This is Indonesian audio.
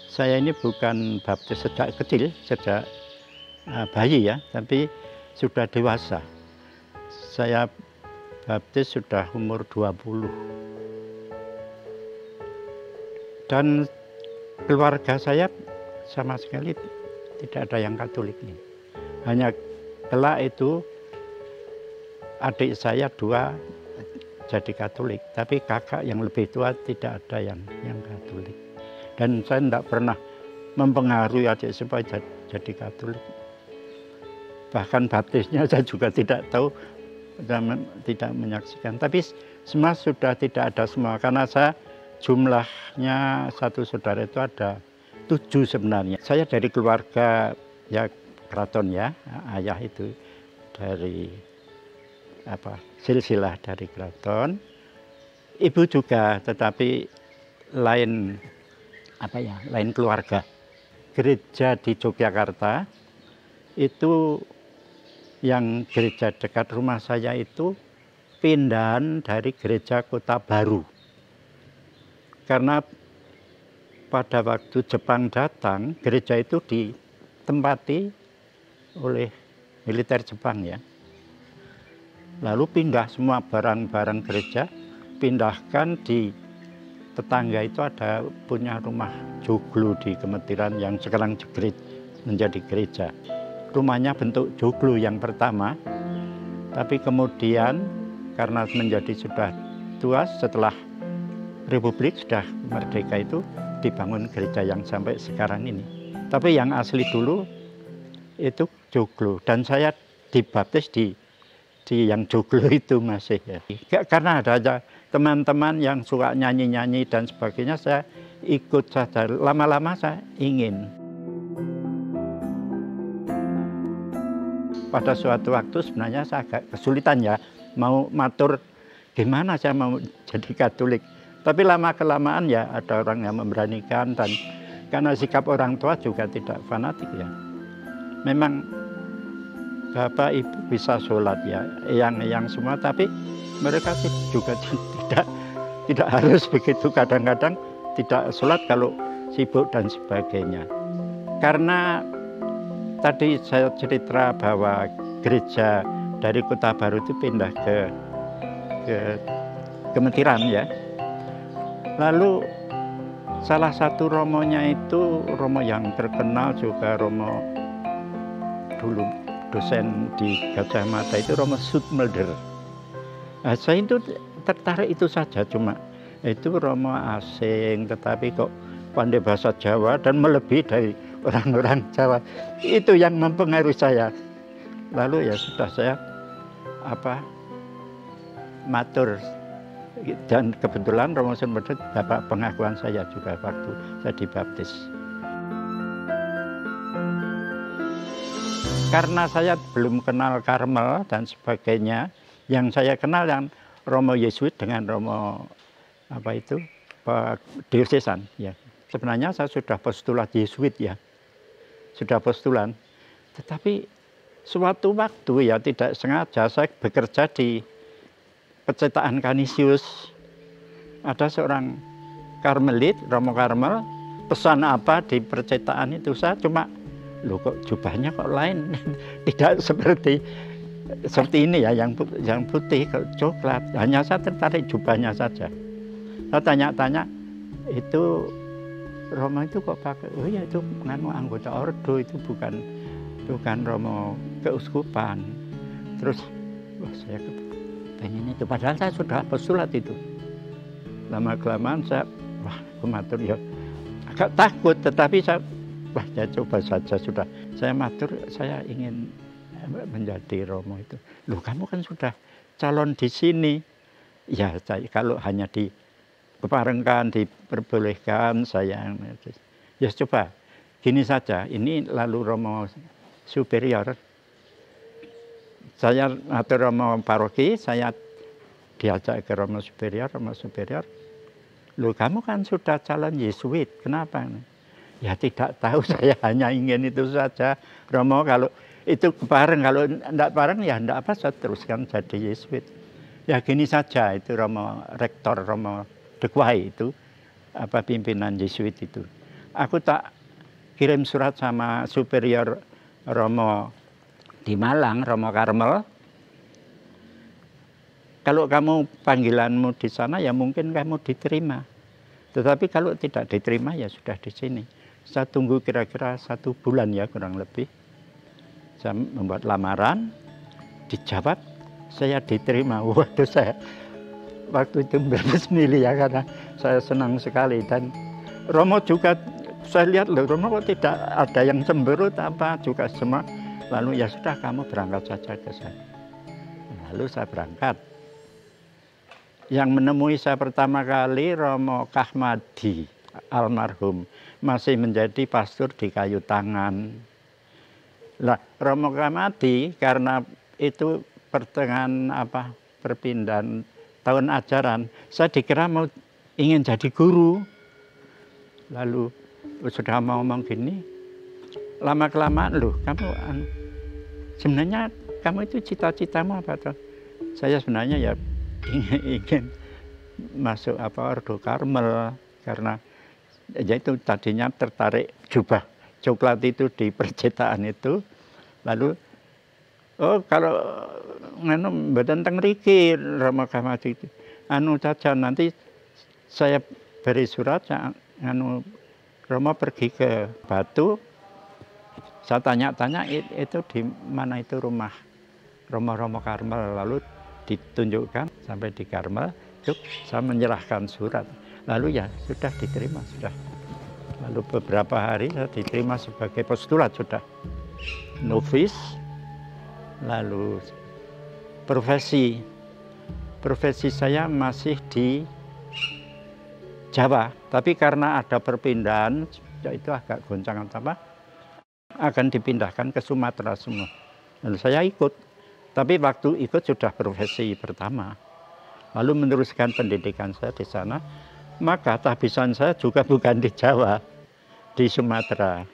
Saya ini bukan baptis sejak kecil, sejak bayi ya, tapi sudah dewasa. Saya baptis sudah umur 20. Dan keluarga saya sama sekali tidak ada yang Katolik ini. Hanya kelak itu adik saya 2 jadi Katolik, tapi kakak yang lebih tua tidak ada yang Katolik. Dan saya tidak pernah mempengaruhi adik supaya jadi Katolik. Bahkan baptisnya saya juga tidak tahu, tidak menyaksikan. Tapi semua sudah tidak ada semua, karena saya jumlahnya satu saudara itu ada 7 sebenarnya. Saya dari keluarga ya keraton ya, ayah itu dari silsilah dari keraton, ibu juga, tetapi lain keluarga. Gereja di Yogyakarta itu, yang gereja dekat rumah saya itu pindahan dari gereja Kota Baru. Karena pada waktu Jepang datang, gereja itu ditempati oleh militer Jepang ya. Lalu pindah semua barang-barang gereja, pindahkan di tetangga itu ada punya rumah joglo di Kemetiran yang sekarang menjadi gereja. Rumahnya bentuk joglo yang pertama, tapi kemudian karena menjadi sudah tua setelah Republik sudah merdeka itu dibangun gereja yang sampai sekarang ini. Tapi yang asli dulu itu joglo, dan saya dibaptis di yang joglo itu masih ya. Karena ada aja teman-teman yang suka nyanyi-nyanyi dan sebagainya, saya ikut saja. Lama-lama saya ingin. Pada suatu waktu sebenarnya saya agak kesulitan ya, mau matur gimana saya mau jadi Katolik. Tapi lama-kelamaan ya ada orang yang memberanikan, dan karena sikap orang tua juga tidak fanatik ya. Memang Bapak Ibu bisa sholat ya, yang semua, tapi mereka juga tidak harus begitu. Kadang-kadang tidak sholat kalau sibuk dan sebagainya. Karena tadi saya cerita bahwa gereja dari Kota Baru itu pindah ke Kemetiran ya. Lalu salah satu romonya itu romo yang terkenal juga, romo dulu dosen di Gajah Mada itu, Romo Zoetmulder. Nah, saya itu tertarik itu saja, cuma itu romo asing tetapi kok pandai bahasa Jawa dan melebihi dari orang-orang Jawa. Itu yang mempengaruhi saya. Lalu ya sudah saya matur, dan kebetulan Romo Zoetmulder dapat pengakuan saya juga waktu saya dibaptis. Karena saya belum kenal Karmel dan sebagainya, yang saya kenal yang Romo Yesuit dengan Romo diosesan ya. Sebenarnya saya sudah postulat Yesuit ya, sudah postulan. Tetapi suatu waktu ya tidak sengaja saya bekerja di percetakan Canisius. Ada seorang Karmelit, Romo Karmel, pesan apa di percetakan itu, saya cuma loh kok jubahnya kok lain, tidak seperti ini ya, yang putih kok coklat. Hanya saya tertarik jubahnya saja. Saya tanya-tanya, itu Romo itu kok pakai, oh ya itu anggota ordo, itu bukan Romo keuskupan. Terus wah, saya pengen itu, padahal saya sudah postulat itu. Lama-kelamaan saya matur ya, agak takut, tetapi saya ya coba saja sudah. Saya matur, saya ingin menjadi Romo itu. Loh, kamu kan sudah calon di sini. Ya, kalau hanya diperbarengkan, diperbolehkan, saya ya coba. Gini saja, ini lalu Romo Superior. Saya atau Romo Paroki, saya diajak ke Romo Superior. Loh, kamu kan sudah calon Yesuit, kenapa? Ya tidak tahu, saya hanya ingin itu saja. Romo kalau itu bareng, kalau tidak bareng ya tidak apa, saya teruskan jadi Yesuit. Ya gini saja, itu Romo Rektor, Romo De Quay itu, pimpinan Yesuit itu. aku tak kirim surat sama superior Romo di Malang, Romo Karmel. Kalau kamu panggilanmu di sana ya mungkin kamu diterima. Tetapi kalau tidak diterima ya sudah di sini. Saya tunggu kira-kira 1 bulan ya kurang lebih. Saya membuat lamaran, dijawab, saya diterima. Waduh, saya waktu itu berbesmili ya karena saya senang sekali. Dan Romo juga, saya lihat loh, Romo kok tidak ada yang cemberut apa juga semua. Lalu ya sudah kamu berangkat saja ke sana. Lalu saya berangkat. Yang menemui saya pertama kali Romo Kahmadi almarhum, masih menjadi pastor di Kayu Tangan. Lah, Romo Kahmadi karena itu pertengahan perpindahan tahun ajaran, saya dikira mau ingin jadi guru. Lalu sudah mau ngomong gini, lama-kelamaan loh, kamu sebenarnya kamu itu cita-citamu apa tuh? Saya sebenarnya ya ingin masuk Ordo Karmel karena ya itu tadinya tertarik jubah coklat itu di percetakan itu. Lalu kalau mboten teng mriki Romo Kahmadi itu saja nanti saya beri surat Romo pergi ke Batu. Saya tanya-tanya itu di mana itu rumah Romo Karmel, lalu ditunjukkan sampai di Karmel. Saya menyerahkan surat, lalu ya sudah diterima sudah. Lalu beberapa hari saya diterima sebagai postulat sudah, novis. Lalu profesi saya masih di Jawa, tapi karena ada perpindahan, ya itu agak goncangan akan dipindahkan ke Sumatera semua. Lalu saya ikut, tapi waktu ikut sudah profesi pertama. Lalu meneruskan pendidikan saya di sana, maka tahbisan saya juga bukan di Jawa, di Sumatera.